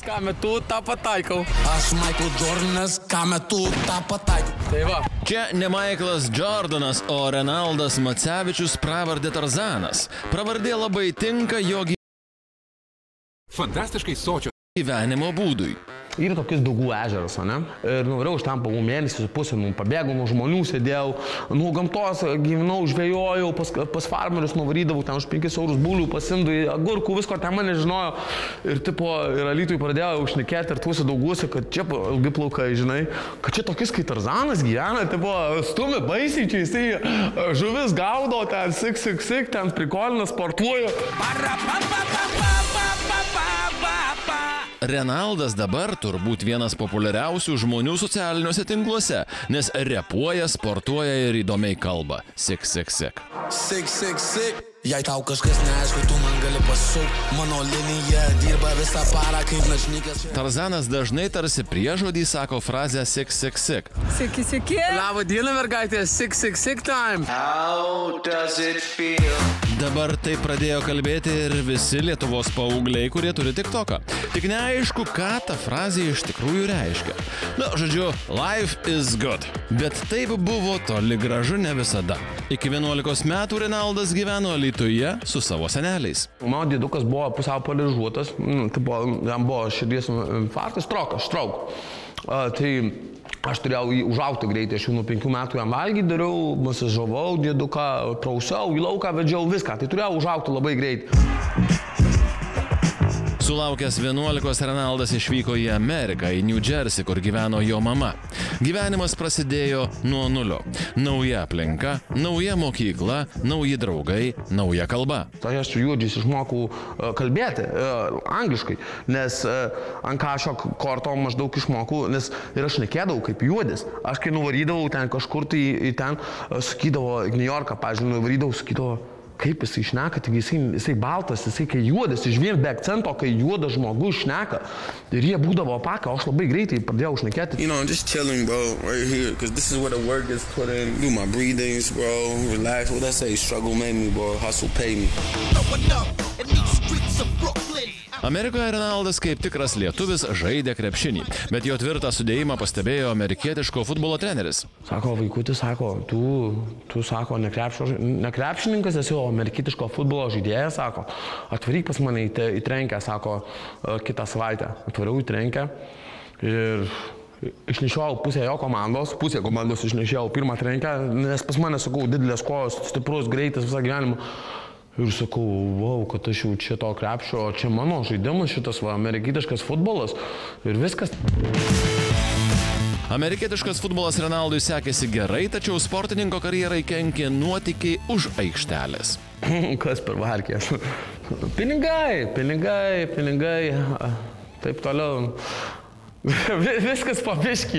ką metu tą pataikau. Aš Michael Jordanas, ką metu tą pataikau. Tai va. Čia ne Michaelas Jordanas, o Renaldas Macevičius, pravardė Tarzanas. Pravardė labai tinka jo Fantastiškai sočio gyvenimo būdui. Yra tokis Daugų ežeras, ne? Ir nuvariau iš ten pagų mėnesį su pusė, pabėgau nuo žmonių, sėdėjau, nuo gamtos gyvenau, žvejojau, pas farmerius nuvarydavau, ten už 5 eurus būlių, pasimdų, agurkų, visko ten mane žinojo. Ir tipo, ir Alytui pradėjau šnekėti ir tuose Dauguose, kad čia ilgai plaukai, žinai, kad čia tokis, kai Tarzanas gyvena, tipo, stumi baisiai, čia jisai žuvis gaudo, ten sik, ten prikolina, sportuoja. Renaldas dabar turbūt vienas populiariausių žmonių socialiniuose tinkluose, nes repuoja, sportuoja ir įdomiai kalba. Sik. Jei tau kažkas neaišku, tu man gali pasuk. Mano linija dirba visą parą kaip našnikas. Tarzanas dažnai tarsi priežodį sako frazę sik. Siki. Labą dieną, mergaitė, sik time. How does it feel? Dabar tai pradėjo kalbėti ir visi Lietuvos paaugliai, kurie turi TikToką. Tik neaišku, ką ta frazė iš tikrųjų reiškia. Na, žodžiu, life is good. Bet taip buvo toli gražu ne visada. Iki 11 metų Renaldas gyveno Alytuje su savo seneliais. Mano dėdukas buvo pusiau paralyžiuotas, jam buvo širdies infarktas, stroke. Tai aš turėjau jį užaugti greitai, aš jau nuo 5 metų jam valgyti dariau, masažavau dėduką, prausiau, į lauką vedžiau viską, tai turėjau užaugti labai greitai. Sulaukęs 11 Renaldas išvyko į Ameriką, į New Jersey, kur gyveno jo mama. Gyvenimas prasidėjo nuo nulio. Nauja aplinka, nauja mokykla, nauji draugai, nauja kalba. Aš su juodžiais išmokau kalbėti angliškai, nes ant kažko korto maždaug išmokau, nes ir aš nekėdavau kaip juodis. Aš kai nuvarydavau ten kažkur tai į ten, sakydavo, į New Yorką, pažiūrėjau, nuvarydavau, sakydavo, kaip jisai šneka, tik jisai baltas, jisai kai juodas, iš vien be akcento, kai juodas žmogus šneka. Ir jie būdavo apaka, aš labai greitai pradėjau šnekėti. You know, I'm just chilling, bro, right here, because this is where the work gets put in. Do my breathings, bro, relax. What I say, struggle made me, bro, hustle pay me. Amerikoje Renaldas kaip tikras lietuvis žaidė krepšinį, bet jo tvirtą sudėjimą pastebėjo amerikietiško futbolo treneris. Sako, vaikutis, sako, tu sako, ne krepšininkas esi, o amerikietiško futbolo žaidėjas, sako, atvaryk pas mane į trenkę, sako, kitą savaitę. Atvariau į trenkę ir išnešiau pusę komandos išnešėjau pirmą trenkę, nes pas mane, sakau, didelės kojos, stiprus, greitas visą gyvenimą. Ir sakau, wow, kad aš jau čia to krepšio, čia mano žaidimas šitas, amerikietiškas futbolas ir viskas. Amerikietiškas futbolas Renaldui sekėsi gerai, tačiau sportininko karjerai kenkė nuotykiai už aikštelės. Kas per varkės? Pinigai, taip toliau. Viskas papiški,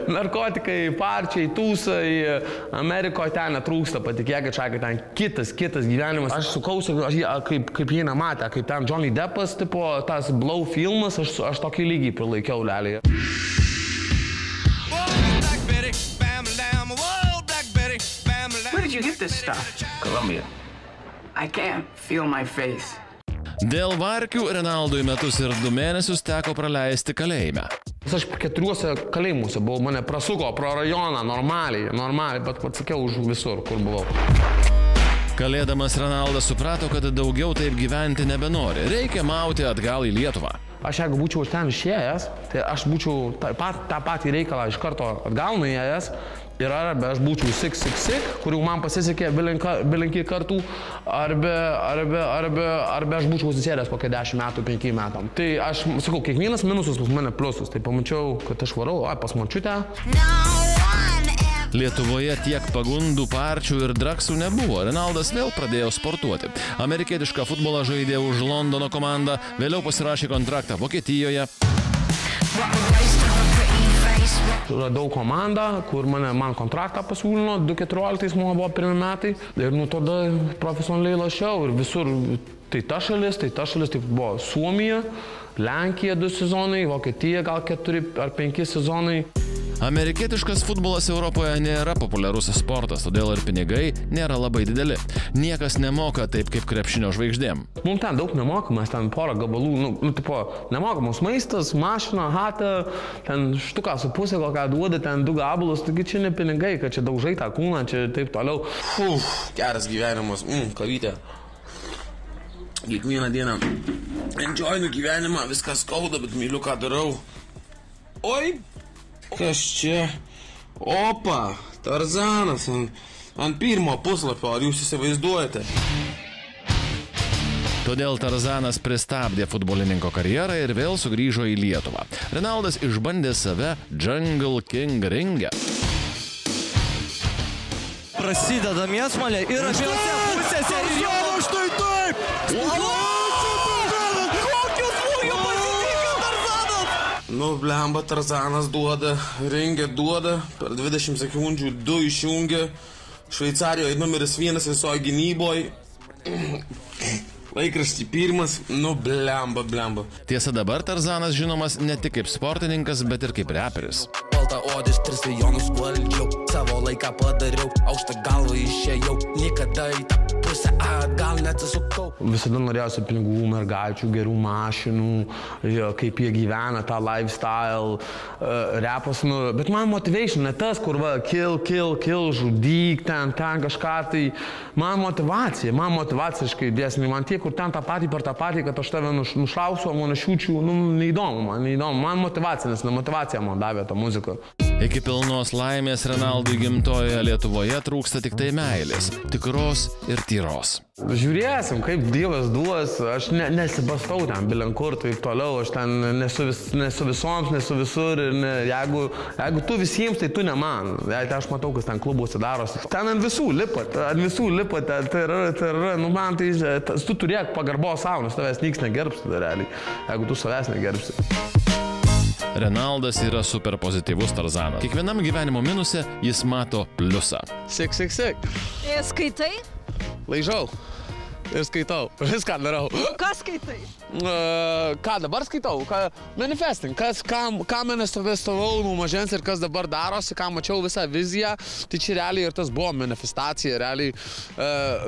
narkotikai, parčiai, tūsai, Amerikoje ten netrūksta, patikėkit, šakai, ten kitas gyvenimas. Aš sukausiu, kaip jie nematė, kaip ten Johnny Deppas, tipo, tas Blow filmas, aš tokį lygį prilaikiau lelėje. Where did you get this stuff? Colombia. I can't feel my face. Dėl varkių Renaldui metus ir 2 mėnesius teko praleisti kalėjime. Aš 4 kalėjimuose buvau, mane prasuko pro rajoną, normaliai, bet atsakiau už visur, kur buvau. Kalėdamas Renaldas suprato, kad daugiau taip gyventi nebenori. Reikia mauti atgal į Lietuvą. Aš jeigu būčiau iš ten išėjęs, tai aš būčiau tą patį reikalą iš karto atgal nuėjęs. Ir arba aš būčiau sik, kurių man pasisekė bilinkiai kartų, arba aš būčiau susėdęs kokią 10 metų, 5 metam. Tai aš sakau, kiekvienas minusus pas mane pliusus. Tai pamačiau, kad aš varau, pas močiutę. Lietuvoje tiek pagundų, parčių ir draksų nebuvo. Renaldas vėl pradėjo sportuoti. Amerikietišką futbolą žaidė už Londono komandą, vėliau pasirašė kontraktą Vokietijoje. Radau komandą, kur man kontraktą pasiūlino, 2014 mano buvo pirmi metai. Ir nuo tada profesionaliai lašiau ir visur, tai ta šalis, tai buvo Suomija, Lenkija 2 sezonai, Vokietija gal 4 ar 5 sezonai. Amerikietiškas futbolas Europoje nėra populiarus sportas, todėl ir pinigai nėra labai dideli. Niekas nemoka taip kaip krepšinio žvaigždėm. Mums ten daug nemoka, mes ten porą gabalų, nemokamos maistas, mašina, hata, ten štuką su pusė, kokią duoda, ten 2 gabalus, taigi čia ne pinigai, kad čia daužai tą kūną, čia taip toliau. Geras gyvenimas, kavytė. Kiekvieną dieną enjoyinu gyvenimą, viskas skauda, bet myliu, ką darau. Oi, kas čia? Opa, Tarzanas ant pirmo puslapio, ar jūs įsivaizduojate? Todėl Tarzanas pristabdė futbolininko karjerą ir vėl sugrįžo į Lietuvą. Renaldas išbandė save Jungle King ringe. Prasideda mėsmalė ir abiejose pusėse ir jau štai taip! Kokius smūgių pasitinka Tarzanas? Nu, blemba, Tarzanas duoda, ringe duoda, per 20 sekundžių 2 išjungia, Šveicarijoje numeris 1 visoje gynyboje, laikraštį pirmas, nu, blemba. Tiesa, dabar Tarzanas žinomas ne tik kaip sportininkas, bet ir kaip reperis. Balta odis 3 milijonus valdžiau, savo laiką padariau, aukštą galvą išėjau, niekada į tą pusę atgal neatsisukau. Visada norėjausi pinigų, mergaičių, gerų mašinų, kaip jie gyvena, tą lifestyle, repas, bet man motivation, ne tas, kur va, kill, žudyk, ten kažką, tai man motivacija, dėsniai, man tie, kur ten tą patį per tą patį, kad aš tave nušausiu, o mane šiūčiau, neįdomu, man motivacija, nes motivacija man davė tą muziką. Iki pilnos laimės Renaldui gimtojoje Lietuvoje trūksta tik tai meilės, tikros ir tyros. Žiūrėsim, kaip Dievas duos, aš nesibastau ten bilenkur, taip toliau, aš ten nesu visoms, nesu visur ir jeigu tu visiems, tai tu ne man. Tai aš matau, kas ten klubuose darosi. Ten ant visų lipat, tai yra, man tai, tu turėk pagarbos savo, nes tavęs niks negerbs, realiai, jeigu tu savęs negerbsi. Renaldas yra super pozityvus Tarzanas. Kiekvienam gyvenimo minuse jis mato pliusą. Sik. Skaitai? Laižau. Ir skaitau. Viską darau. Ką skaitai? Ką dabar skaitau? Manifesting. Ką manifestavau nuo mažens ir kas dabar darosi, ką mačiau visą viziją. Tai čia realiai ir tas buvo manifestacija. Realiai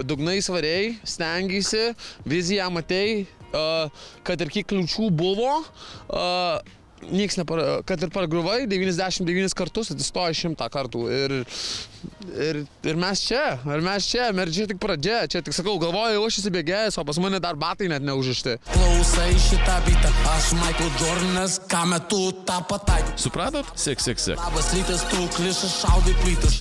dugnai svariai, stengiasi, viziją matei, kad ir kiek kliūčių buvo, nieks kad ir pargriuvai 99 kartus, atsistoja 100 kartų. Ir mes čia, čia tik pradžia, čia tik sakau, galvoju, aš įsibėgėjęs, o pas mane dar batai net neužrišti. Klausai šitą bitą, aš Michael Jordanas, ką metu tą pataikiau. Supratot? Sik. Labas rytas, tu klišas šaudai plytas.